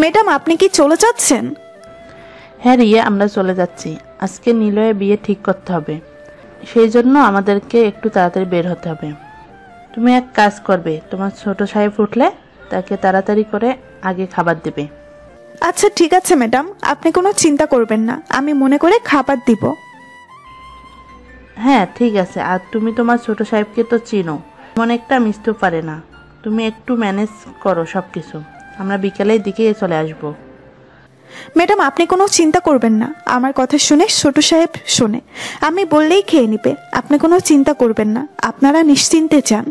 Madam, আপনি কি চলে যাচ্ছেন? হ্যাঁ রিয়া, আমরা চলে যাচ্ছি। আজকে নিলয়ের বিয়ে ঠিক করতে হবে, সেই জন্য আমাদেরকে একটু তাড়াতাড়ি বের হতে হবে। তুমি এক কাজ করবে, তোমার ছোট সাহেব উঠলে তাকে তাড়াতাড়ি করে আগে খাবার দেবে। আচ্ছা ঠিক আছে ম্যাডাম, আপনি কোনো চিন্তা করবেন না, আমি মনে করে খাবার দিব। হ্যাঁ ঠিক আছে। আর তুমি তোমার ছোট সাহেবকে তো চিনো, এমন একটা মিশতেও পারে না। তুমি একটু ম্যানেজ করো সব কিছু, আমরা বিকেলের দিকে চলে আসবো। ম্যাডাম, আপনি কোনো চিন্তা করবেন না, আমার কথা শুনে ছোট সাহেব শোনে, আমি বললেই খেয়ে নিবে, আপনি কোনো চিন্তা করবেন না, আপনারা নিশ্চিন্তে যান।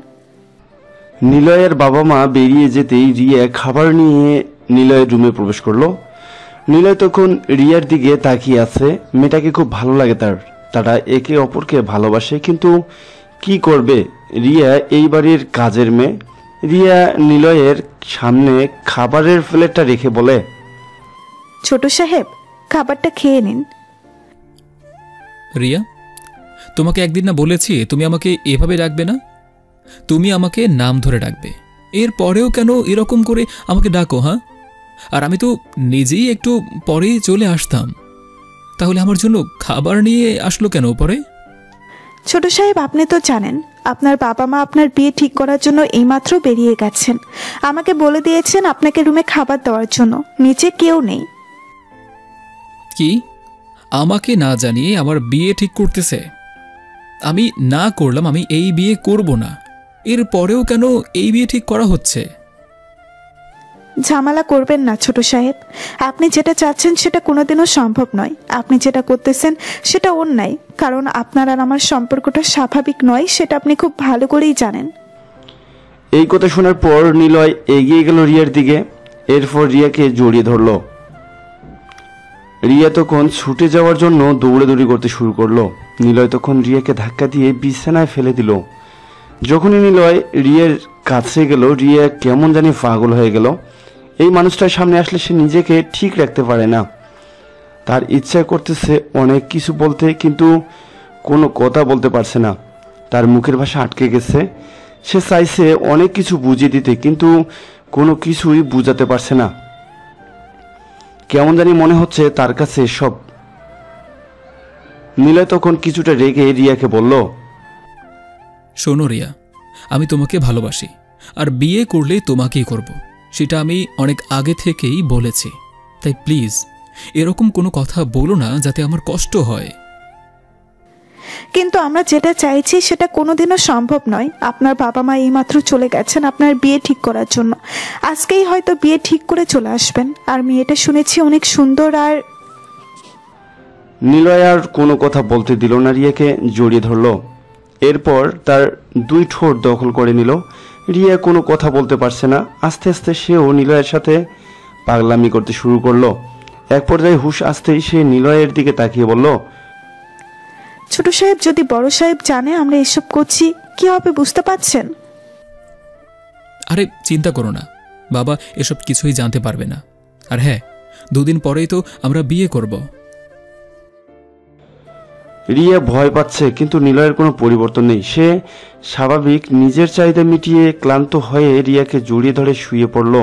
নিলয়ের বাবা মা বেরিয়ে যেতেই রিয়া খাবার নিয়ে নিলয়ের রুমে প্রবেশ করলো। নিলয় তখন রিয়ার দিকে তাকিয়ে আছে। মেয়েটাকে খুব ভালো লাগে তারা একে অপরকে ভালোবাসে, কিন্তু কি করবে, রিয়া এই বাড়ির কাজের মেয়ে। রিয়া নিলয়ের সামনে খাবারের প্লেটটা রেখে বলে, ছোট সাহেব, খাবারটা খেয়ে নিন। রিয়া, তোমাকে একদিন না বলেছি তুমি আমাকে এভাবে ডাকবে না, তুমি আমাকে নাম ধরে ডাকবে। এর পরেও কেন এরকম করে আমাকে ডাকো? হ্যাঁ, আর আমি তো নিজেই একটু পরেই চলে আসতাম, তাহলে আমার জন্য খাবার নিয়ে আসলো কেন পরে? ছোট সাহেব, আপনি তো জানেন আপনার বাবা মা আপনার বিয়ে ঠিক করার জন্য এইমাত্র বেরিয়ে গেছেন, আমাকে বলে দিয়েছেন আপনাকে রুমে খাবার দেওয়ার জন্য, নিচে কেউ নেই। কি, আমাকে না জানিয়ে আমার বিয়ে ঠিক করতেছে? আমি না করলাম আমি এই বিয়ে করব না, এর পরেও কেন এই বিয়ে ঠিক করা হচ্ছে? ঝামেলা করবেন না ছোট সাহেব, আপনি যেটা চাচ্ছেন সেটা কোনোদিনও সম্ভব নয়, আপনি যেটা করতেছেন সেটা অন্যায়, কারণ আপনার আর আমার সম্পর্কটা স্বাভাবিক নয়, সেটা আপনি খুব ভালো করেই জানেন। এই কথা শোনার পর নিলয় এগিয়ে গেল রিয়ার দিকে, এরপর রিয়াকে জড়িয়ে ধরল। রিয়া তখন ছুটে যাওয়ার জন্য দৌড়াদৌড়ি করতে শুরু করলো। নিলয় তখন রিয়াকে ধাক্কা দিয়ে বিছানায় ফেলে দিল। যখনই নিলয় রিয়ার কাছে গেল, রিয়া কেমন জানি পাগল হয়ে গেল। এই মানুষটার সামনে আসলে সে নিজেকে ঠিক রাখতে পারে না, তার ইচ্ছা করতেছে অনেক কিছু বলতে, কিন্তু কোনো কথা বলতে পারছে না, তার মুখের ভাষা আটকে গেছে। সে চাইছে অনেক কিছু বুঝিয়ে দিতে, কিন্তু কোনো কিছুই বুঝাতে পারছে না, কেমন জানি মনে হচ্ছে তার কাছে সব। নিলয় তখন কিছুটা রেগে রিয়াকে বলল, শোনো রিয়া, আমি তোমাকে ভালোবাসি, আর বিয়ে করলে তোমাকেই করব, সেটা আমি অনেক আগে থেকেই বলেছি, তাই প্লিজ এরকম কোনো কথা বলো না যাতে আমার কষ্ট হয়। কিন্তু আমরা যেটা চাইছি সেটা কোনোদিনও সম্ভব নয়, আপনার বাবা মা এইমাত্র চলে গেছেন আপনার বিয়ে ঠিক করার জন্য, আজকেই হয়তো বিয়ে ঠিক করে চলে আসবেন, আর মেয়েটা শুনেছি অনেক সুন্দর। আর নিলয় আর কোনো কথা বলতে দিল না, রিয়াকে জড়িয়ে ধরল। এরপর তার দুই ঠোঁট দখল করে নিল। রিয়া কোনো কথা বলতে পারছে না, আস্তে আস্তে সেও নিলয়ের সাথে পাগলামি করতে শুরু করলো। এক পর্যায়ে হুঁশ আসতেই সে নিলয়ের দিকে তাকিয়ে বলল, ছোট সাহেব, যদি বড় সাহেব জানে আমরা এসব করছি কি হবে বুঝতে পারছেন? আরে চিন্তা করো না, বাবা এসব কিছুই জানতে পারবে না, আর হ্যাঁ, দুদিন পরেই তো আমরা বিয়ে করব। রিয়া ভয় পাচ্ছে, কিন্তু নিলয়ের কোনো পরিবর্তন নেই, সে স্বাভাবিক নিজের চাহিদা মিটিয়ে ক্লান্ত হয়ে রিয়াকে জড়িয়ে ধরে শুয়ে পড়ল।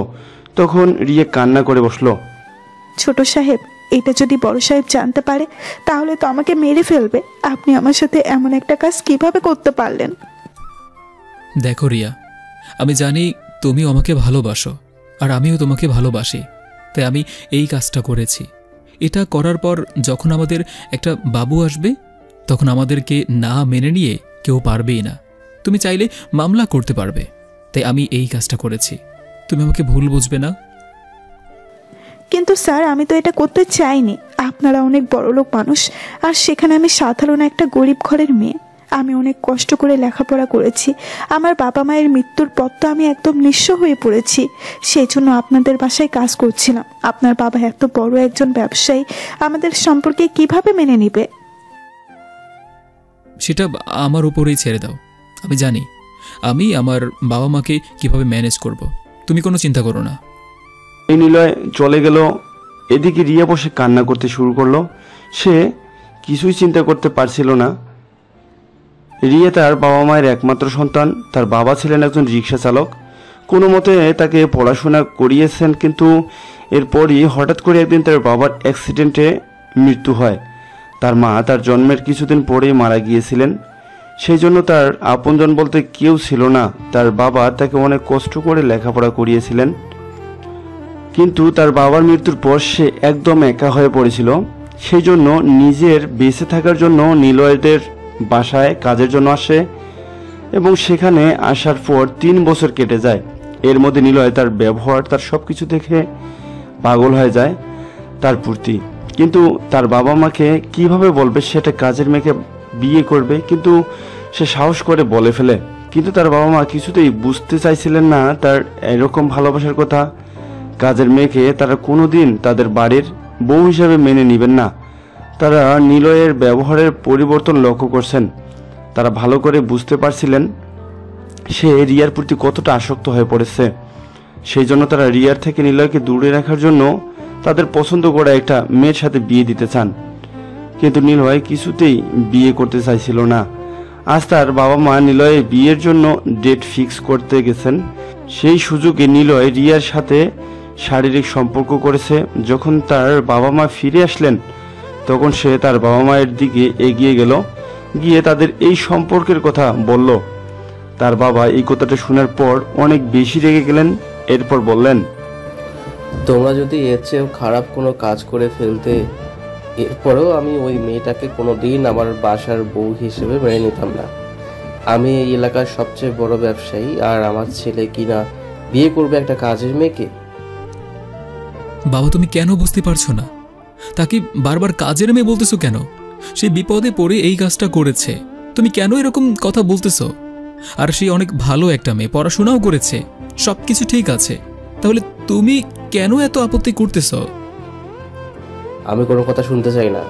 তখন রিয়া কান্না করে বসল। ছোট সাহেব, এটা যদি বড় সাহেব জানতে পারে তাহলে তো আমাকে মেরে ফেলবে, আপনি আমার সাথে এমন একটা কাজ কিভাবে করতে পারলেন? দেখো রিয়া, আমি জানি তুমিও আমাকে ভালোবাসো, আর আমিও তোমাকে ভালোবাসি, তাই আমি এই কাজটা করেছি। এটা করার পর যখন আমাদের একটা বাবু আসবে, তখন আমাদেরকে না মেনে নিয়ে কেউ পারবেই না, তুমি চাইলে মামলা করতে পারবে, তাই আমি এই কাজটা করেছি, তুমি আমাকে ভুল বুঝবে না। কিন্তু স্যার, আমি তো এটা করতে চাইনি, আপনারা অনেক বড়লোক মানুষ, আর সেখানে আমি সাধারণ একটা গরিব ঘরের মেয়ে, আমি অনেক কষ্ট করে লেখাপড়া করেছি, আমার বাবা মায়ের মৃত্যুর পর তো আমি একদম নিঃস্ব হয়ে পড়েছি, সেই জন্য আপনাদের বাসায় কাজ করছিলাম। আপনার বাবা এত বড় একজন ব্যবসায়ী, আমাদের সম্পর্কে কিভাবে মেনে নেবে? সেটা আমার উপরেই ছেড়ে দাও, আমি জানি আমি আমার বাবা মাকে কিভাবে ম্যানেজ করব, তুমি কোনো চিন্তা করো না। এই নিলয় চলে গেল। এদিকে রিয়া বসে কান্না করতে শুরু করলো। সে কিছুই চিন্তা করতে পারছিল না। রিয়া তার বাবা মায়ের একমাত্র সন্তান, তার বাবা ছিলেন একজন রিক্সা চালক, কোনো মতে তাকে পড়াশোনা করিয়েছেন, কিন্তু এরপরই হঠাৎ করে একদিন তার বাবার অ্যাক্সিডেন্টে মৃত্যু হয়। তার মা তার জন্মের কিছুদিন পরেই মারা গিয়েছিলেন। সেই জন্য তার আপনজন বলতে কেউ ছিল না। তার বাবা তাকে অনেক কষ্ট করে লেখাপড়া করিয়েছিলেন, কিন্তু তার বাবার মৃত্যুর পর সে একদম একা হয়ে পড়েছিল। সেই জন্য নিজের বেঁচে থাকার জন্য নিলয়দের বাসায় কাজের জন্য আসে এবং সেখানে আসার পর 3 বছর কেটে যায়। এর মধ্যে নিলয় তার ব্যবহার, তার সব কিছু দেখে পাগল হয়ে যায় তার প্রতি। কিন্তু তার বাবা মাকে কিভাবে বলবে সেটা কাজের মেয়েকে বিয়ে করবে, কিন্তু সে সাহস করে বলে ফেলে। কিন্তু তার বাবা মা কিছুতেই বুঝতে চাইছিলেন না তার এরকম ভালোবাসার কথা। কাজের মেয়েকে তারা কোনোদিন তাদের বাড়ির বউ হিসাবে মেনে নেবেন না। তারা নিলয়ের ব্যবহারের পরিবর্তন লক্ষ্য করছেন। তারা ভালো করে বুঝতে পারছিলেন সে রিয়ার প্রতি কতটা আসক্ত হয়ে পড়েছে। সেই জন্য তারা রিয়ার থেকে নিলয়কে দূরে রাখার জন্য তাদের পছন্দ করা একটা মেয়ের সাথে বিয়ে দিতে চান। কিন্তু নিলয় কিছুতেই বিয়ে করতে চাইছিল না। আজ তার বাবা মা নিলয়ের বিয়ের জন্য ডেট ফিক্স করতে গেছেন। সেই সুযোগে নিলয় রিয়ার সাথে শারীরিক সম্পর্ক করেছে। যখন তার বাবা মা ফিরে আসলেন তখন সে তার বাবা মায়ের দিকে এগিয়ে গেল, গিয়ে তাদের এই সম্পর্কের কথা বলল। তার বাবা এই কথাটা শোনার পর অনেক বেশি রেগে গেলেন। এরপর বললেন, তোমরা যদি এর চেয়েও খারাপ কোনো কাজ করে ফেলতে, এরপরেও আমি ওই মেয়েটাকে কোনোদিন আমার বাসার বউ হিসেবে মেনে নিতাম না। আমি এই এলাকার সবচেয়ে বড় ব্যবসায়ী, আর আমার ছেলে কিনা বিয়ে করবে একটা কাজের মেয়েকে? বাবা, তুমি কেন বুঝতে পারছো না? তাকে বারবার কাজের মেয়ে বলতেছো কেন? সে বিপদে পড়ে এই কাজটা করেছে, তুমি কেন এরকম কথা বলতেছো? আর সে অনেক ভালো একটা মেয়ে, পড়াশোনাও করেছে, সবকিছু ঠিক আছে, তাহলে তুমি কেন এত আপত্তি করতেছো? আমি কোনো কথা শুনতে চাই না।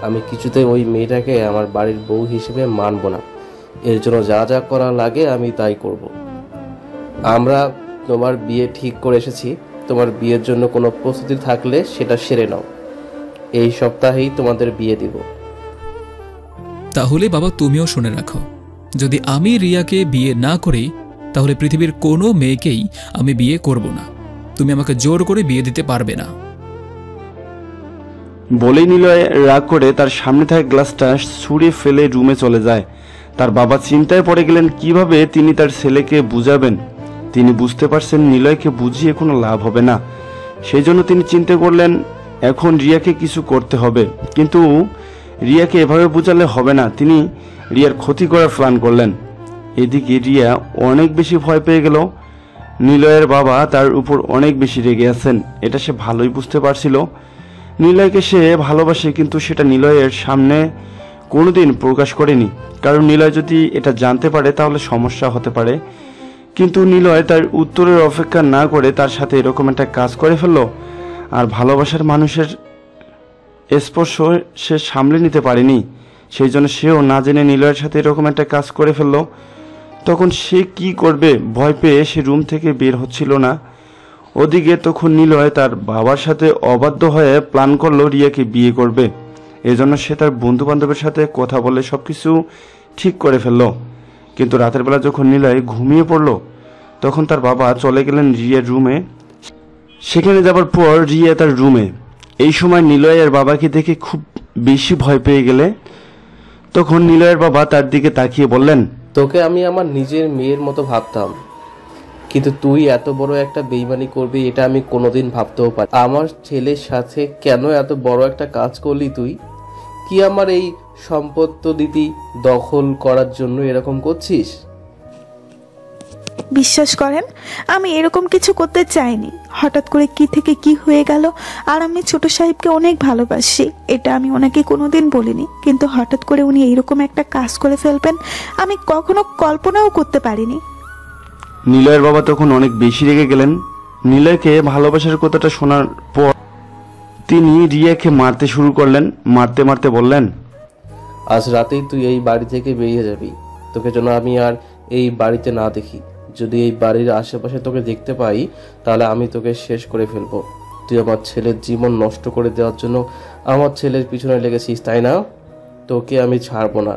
আমি কিছুতে ওই মেয়েটাকে আমার বাড়ির বউ হিসেবে মানব না। এর জন্য যা যা করা লাগে আমি তাই করব। আমরা তোমার বিয়ে ঠিক করে এসেছি। তোমার বিয়ের জন্য কোনো প্রস্তুতি থাকলে সেটা সেরে নাও। এই সপ্তাহেই তোমাদের বিয়ে দিব। তাহলে বাবা, তুমিও শুনে রাখো, যদি আমি রিয়াকে বিয়ে না করি তাহলে পৃথিবীর কোনো মেয়েকেই আমি বিয়ে করব না। তুমি আমাকে জোর করে বিয়ে দিতে পারবে না। বলেই নিলয় রাগ করে তার সামনে থাকা গ্লাসটা ছুঁড়ে ফেলে রুমে চলে যায়। তার বাবা চিন্তায় পড়ে গেলেন কিভাবে তিনি তার ছেলেকে বুঝাবেন। তিনি বুঝতে পারছেন নিলয়কে বুঝিয়ে কোনো লাভ হবে না। সেই জন্য তিনি চিন্তা করলেন এখন রিয়াকে কিছু করতে হবে, কিন্তু রিয়াকে এভাবে বুঝালে হবে না। তিনি রিয়ার ক্ষতি করার প্ল্যান করলেন। এদিকে রিয়া অনেক বেশি ভয় পেয়ে গেল। নিলয়ের বাবা তার উপর অনেক বেশি রেগে আছেন, এটা সে ভালোই বুঝতে পারছিল। নিলয়কে সে ভালোবাসে, কিন্তু সেটা নিলয়ের সামনে কোনোদিন প্রকাশ করেনি, কারণ নিলয় যদি এটা জানতে পারে তাহলে সমস্যা হতে পারে। কিন্তু নিলয় তার উত্তরের অপেক্ষা না করে তার সাথে এরকম একটা কাজ করে ফেলল। আর ভালোবাসার মানুষের স্পর্শ সে সামলে নিতে পারেনি, সেই জন্য সেও না জেনে নিলয়ের সাথে এরকম একটা কাজ করে ফেলল। তখন সে কি করবে ভয় পেয়ে সে রুম থেকে বের হচ্ছিল না। ওদিকে তখন নিলয় তার বাবার সাথে অবাধ্য হয়ে প্ল্যান করলো রিয়াকে বিয়ে করবে। এজন্য সে তার বন্ধু বান্ধবের সাথে কথা বলে সবকিছু ঠিক করে ফেলল। কিন্তু রাতের বেলা যখন নিলয় ঘুমিয়ে পড়ল তখন তার বাবা চলে গেলেন রিয়ার রুমে। সেখানে যাবার পর রিয়া তার রুমে। এই সময় নিলয়ের বাবাকে দেখে খুব বেশি ভয় পেয়ে গেলে তখন নিলয়ের বাবা তার দিকে তাকিয়ে বললেন, তোকে আমি আমার নিজের মেয়ের মতো ভাবতাম, কিন্তু তুই এত বড় একটা বেইমানি করবি এটা আমি কোনোদিন ভাবতেও পারি। আমার ছেলের সাথে কেন এত বড় একটা কাজ করলি তুই? কি আমার এই সম্পত্তি দখল করার জন্য এরকম করছিস? বিশ্বাস করেন, আমি এরকম কিছু করতে চাইনি। হঠাৎ করে কি থেকে কি হয়ে গেল। আর আমি ছোট সাহেবকে অনেক ভালোবাসি, এটা আমি ওনাকে কোনোদিন বলিনি, কিন্তু হঠাৎ করে উনি এইরকম একটা কাজ করে ফেলবেন আমি কখনো কল্পনাও করতে পারিনি। নিলয়ের বাবা তখন অনেক বেশি রেগে গেলেন। নিলয়কে ভালোবাসার কথাটা শোনার পর তিনি রিয়াকে মারতে শুরু করলেন। মারতে মারতে বললেন, আজ রাতেই তুই এই বাড়ি থেকে বেরিয়ে যাবি। তোকে যেন আমি আর এই বাড়িতে না দেখি। যদি এই বাড়ির আশেপাশে তোকে দেখতে পাই তাহলে আমি তোকে শেষ করে ফেলবো। তুই আমার ছেলের জীবন নষ্ট করে দেওয়ার জন্য আমার ছেলের পিছনে লেগেছিস, তাই না? তোকে আমি ছাড়বো না।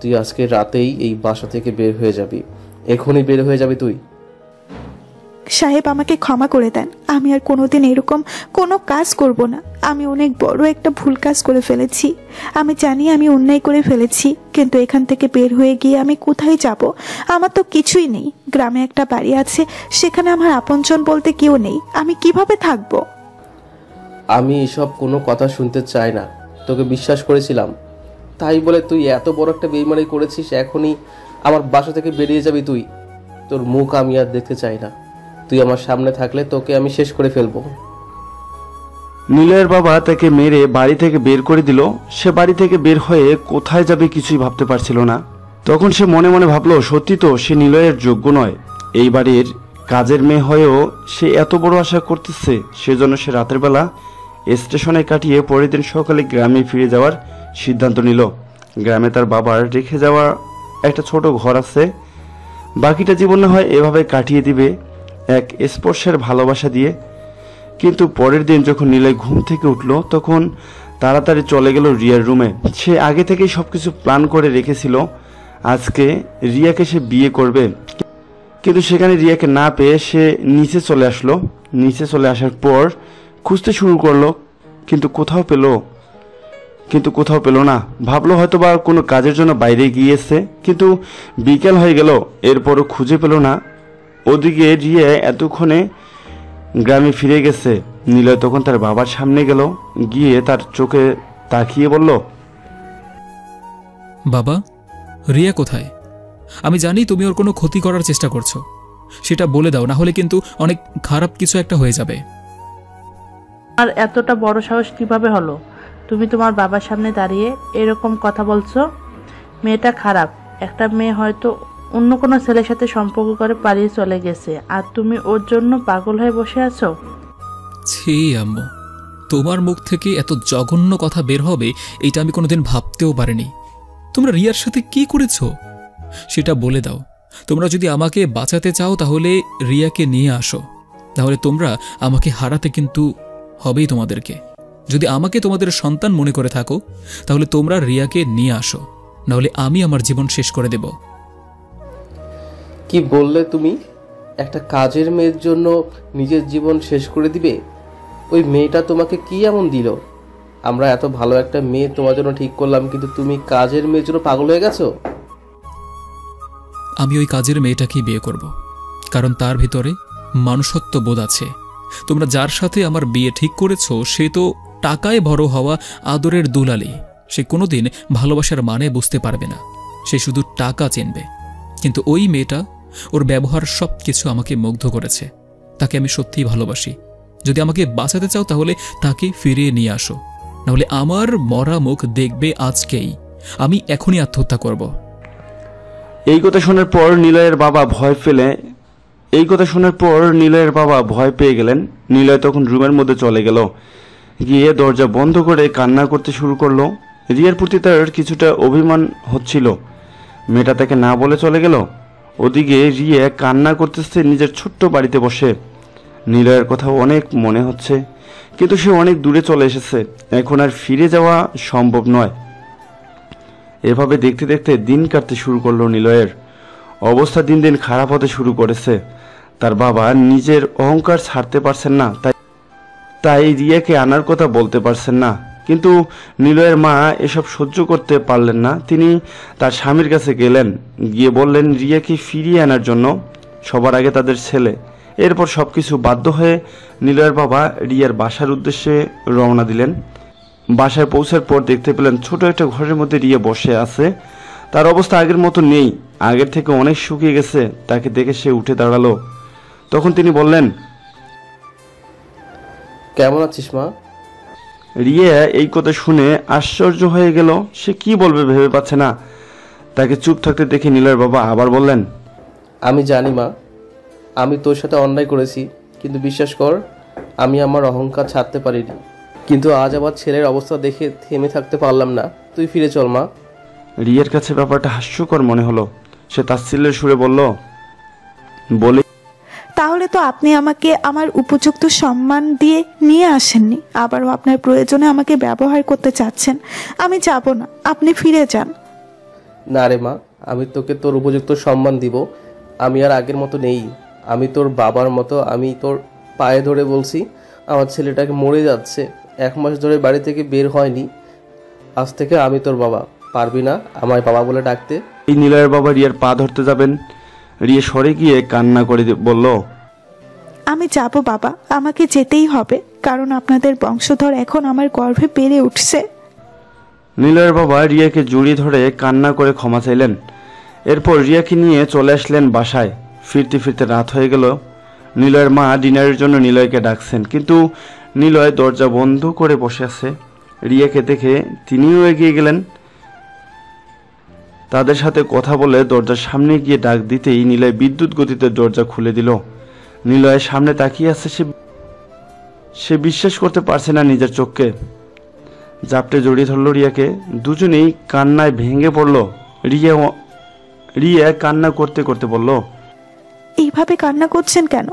তুই আজকে রাতেই এই বাসা থেকে বের হয়ে যাবি। এখনই বের হয়ে যাবি তুই। সাহেব আমাকে ক্ষমা করে দেন। আমি আর কোনোদিন এরকম কোনো কাজ করব না। আমি অনেক বড় একটা ভুল কাজ করে ফেলেছি। আমি জানি আমি অন্যায় করে ফেলেছি, কিন্তু এখান থেকে বের হয়ে গিয়ে আমি কোথায় যাব? আমার তো কিছুই নেই। গ্রামে একটা বাড়ি আছে, সেখানে আমার আপনজন বলতে কেউ নেই। আমি কিভাবে থাকবো? আমি এসব কোনো কথা শুনতে চাই না। তোকে বিশ্বাস করেছিলাম, তাই বলে তুই এত বড় একটা বেইমানি করেছিস। এখনই আমার বাসা থেকে বেরিয়ে যাবি তুই? তোর মুখ আমি আর দেখতে চাই না। তুই আমার সামনে থাকলে তোকে আমি শেষ করে ফেলবো। নিলয়ের বাবা তাকে মেরে বাড়ি থেকে বের করে দিল। সে বাড়ি থেকে বের হয়ে কোথায় যাবে কিছুই ভাবতে পারছিল না। তখন সে মনে মনে ভাবলো, সত্যি তো সে নিলয়ের যোগ্য নয়। এই বাড়ির কাজের মেয়ে হয়েও সে এত বড় আশা করতেছে। সেজন্য সে রাতের বেলা স্টেশনে কাটিয়ে পরের দিন সকালে গ্রামে ফিরে যাওয়ার সিদ্ধান্ত নিল। গ্রামে তার বাবার রেখে যাওয়া একটা ছোট ঘর আছে। বাকিটা জীবন না হয় এভাবে কাটিয়ে দিবে এক স্পর্শের ভালোবাসা দিয়ে। কিন্তু পরের দিন যখন নিলয় ঘুম থেকে উঠল, তখন তাড়াতাড়ি চলে গেল রিয়ার রুমে। সে আগে থেকেই সবকিছু প্ল্যান করে রেখেছিল, আজকে রিয়াকে সে বিয়ে করবে। কিন্তু সেখানে রিয়াকে না পেয়ে সে নিচে চলে আসলো। নিচে চলে আসার পর খুঁজতে শুরু করলো, কিন্তু কোথাও পেল না। ভাবলো হয়তো বা কোনো কাজের জন্য বাইরে গিয়েছে, কিন্তু বিকেল হয়ে গেল, এরপরও খুঁজে পেল না। ওদিকে রিয়া এতক্ষণে গ্রামে ফিরে গেছে। নিলয় তখন তার বাবার সামনে গেল, গিয়ে তার চোখে তাকিয়ে বলল, বাবা, রিয়া কোথায়? আমি জানি তুমি ওর কোনো ক্ষতি করার চেষ্টা করছো, সেটা বলে দাও, না হলে কিন্তু অনেক খারাপ কিছু একটা হয়ে যাবে। আর এতটা বড় সাহস কিভাবে হলো? তুমি তোমার বাবার সামনে দাঁড়িয়ে এরকম কথা বলছো? মেয়েটা খারাপ। একটা মেয়ে হয়তো অন্য কোনো ছেলের সাথে সম্পর্ক করে পালিয়ে চলে গেছে, আর তুমি ওর জন্য পাগল হয়ে বসে আছো? ছি আম্মু, তোমার মুখ থেকে এত জঘন্য কথা বের হবে এইটা আমি কোনোদিন ভাবতেও পারিনি। তোমরা রিয়ার সাথে কি করেছো সেটা বলে দাও। তোমরা যদি আমাকে বাঁচাতে চাও তাহলে রিয়াকে নিয়ে আসো, তাহলে তোমরা আমাকে হারাতে কিন্তু হবেই তোমাদেরকে। যদি আমাকে তোমাদের সন্তান মনে করে থাকো তাহলে তোমরা রিয়াকে নিয়ে আসো, নাহলে আমি আমার জীবন শেষ করে দেব। কি বললে তুমি? একটা কাজের মেয়ের জন্য নিজের জীবন শেষ করে দিবে? ওই মেয়েটা তোমাকে কি এমন দিল? আমরা এত ভালো একটা মেয়ে তোমার জন্য ঠিক করলাম, কিন্তু তুমি কাজের মেয়ের জন্য পাগল হয়ে গেছো। আমি ওই কাজের মেয়েটাকেই বিয়ে করব, কারণ তার ভিতরে মানুষত্ব বোধ আছে। তোমরা যার সাথে আমার বিয়ে ঠিক করেছো সে তো টাকায় বড় হওয়া আদরের দুলালি। সে কোনোদিন ভালোবাসার মানে বুঝতে পারবে না, সে শুধু টাকা চিনবে। কিন্তু ওই মেয়েটা, ওর ব্যবহার সব কিছু আমাকে মুগ্ধ করেছে। তাকে আমি সত্যিই ভালোবাসি। যদি আমাকে বাঁচাতে চাও তাহলে তাকে ফিরিয়ে নিয়ে আসো, নাহলে আমার মরা মুখ দেখবে আজকেই। আমি এখনই আত্মহত্যা করব। এই কথা শোনার পর নিলয়ের বাবা ভয় পেয়ে গেলেন। নিলয় তখন রুমের মধ্যে চলে গেল, গিয়ে দরজা বন্ধ করে কান্না করতে শুরু করলো। রিয়ার প্রতি তার কিছুটা অভিমান হচ্ছিল, মেয়েটা তাকে না বলে চলে গেল। ওদিকে রিয়া কান্না করতেছে নিজের ছোট্ট বাড়িতে বসে। নিলয়ের কথা অনেক মনে হচ্ছে, কিন্তু সে অনেক দূরে চলে এসেছে, এখন আর ফিরে যাওয়া সম্ভব নয়। এভাবে দেখতে দেখতে দিন কাটতে শুরু করলো। নিলয়ের অবস্থা দিন দিন খারাপ হতে শুরু করেছে। তার বাবা নিজের অহংকার ছাড়তে পারছেন না, তাই রিয়াকে আনার কথা বলতে পারছেন না। কিন্তু নিলয়ের মা এসব সহ্য করতে পারলেন না। তিনি তার স্বামীর কাছে গেলেন, গিয়ে বললেন রিয়াকে ফিরিয়ে আনার জন্য, সবার আগে তাদের ছেলে। এরপর সবকিছু বাধ্য হয়ে নিলয়ের বাবা রিয়ার বাসার উদ্দেশ্যে রওনা দিলেন। বাসায় পৌঁছার পর দেখতে পেলেন ছোট একটা ঘরের মধ্যে রিয়া বসে আছে। তার অবস্থা আগের মতো নেই, আগের থেকে অনেক শুকিয়ে গেছে। তাকে দেখে সে উঠে দাঁড়ালো। তখন তিনি বললেন, কেমন আছিস মা? রিয়া এই কথা শুনে আশ্চর্য হয়ে গেল। সে কি বলবে ভেবে পাচ্ছে না। তাকে চুপ থাকতে দেখে নিলয়ের বাবা আবার বললেন, আমি জানি মা, আমি তোর সাথে অন্যায় করেছি, কিন্তু বিশ্বাস কর আমি আমার অহংকার ছাড়তে পারিনি। কিন্তু আজ আবার ছেলের অবস্থা দেখে থেমে থাকতে পারলাম না। তুই ফিরে চল মা। রিয়ার কাছে ব্যাপারটা হাস্যকর মনে হলো। সে তাচ্ছিল্যের সুরে বলে, তাহলে তো আপনি আমাকে আমার উপযুক্ত সম্মান দিয়ে নিয়ে আসেননি, আবারও আপনার প্রয়োজনে আমাকে ব্যবহার করতে চাচ্ছেন। আমি যাব না, আপনি ফিরে যান। না রে মা, আমি তোকে তোর উপযুক্ত সম্মান দিব। আমি আর আগের মতো নেই। আমি তোর বাবার মতো, আমি তোর পায়ে ধরে বলছি আমার ছেলেটাকে মরে যাচ্ছে, 1 মাস ধরে বাড়ি থেকে বের হয়নি, আজ থেকে আমি তোর বাবা, পারবি না আমায় বাবা বলে ডাকতে? এই নিলয়ের বাবা রিয়ার পা ধরতে যাবেন, রিয়া সরে গিয়ে কান্না করে বলল, আমি যাব বাবা, আমাকে যেতেই হবে, কারণ আপনাদের বংশধর এখন আমার গর্ভে বেড়ে উঠছে। নিলয়ের বাবা রিয়াকে জড়িয়ে ধরে কান্না করে ক্ষমা চাইলেন। এরপর রিয়াকে নিয়ে চলে আসলেন বাসায়। ফিরতে ফিরতে রাত হয়ে গেল। নিলয়ের মা ডিনারের জন্য নিলয়কে ডাকছেন, কিন্তু নিলয় দরজা বন্ধ করে বসে আছে। রিয়াকে দেখে তিনিও এগিয়ে গেলেন। তাদের সাথে কথা বলে দরজার সামনে গিয়ে ডাক দিতেই নিলয় বিদ্যুৎ গতিতে দরজা খুলে দিল। নিলয়ের সামনে তাকিয়ে আছে, সে বিশ্বাস করতে পারছে না নিজের চোখকে। জাপটে জড়িয়ে ধরল রিয়াকে। দুজনেই কান্নায় ভেঙে পড়ল। রিয়া কান্না করতে করতে বলল, এইভাবে কান্না করছেন কেন?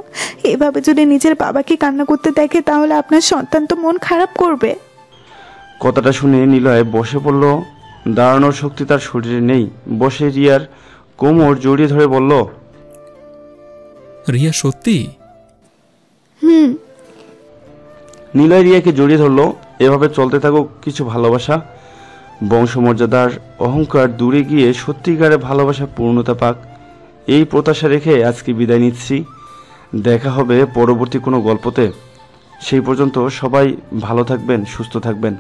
এভাবে যদি নিজের বাবাকে কান্না করতে দেখে তাহলে আপনার সন্তান তো মন খারাপ করবে। কথাটা শুনে নিলয় বসে পড়ল। দাঁড়ানোর শক্তি তার শরীরে নেই। বসে রিয়ার কোমর জড়িয়ে ধরে বলল, রিয়া সত্যি? নিলয় রিয়াকে জড়িয়ে ধরল। এভাবে চলতে থাকুক কিছু ভালোবাসা, বংশমর্যাদার অহংকার দূরে গিয়ে সত্যিকারের ভালোবাসা পূর্ণতা পাক, এই প্রত্যাশা রেখে আজকে বিদায় নিচ্ছি। দেখা হবে পরবর্তী কোনো গল্পতে। সেই পর্যন্ত সবাই ভালো থাকবেন, সুস্থ থাকবেন।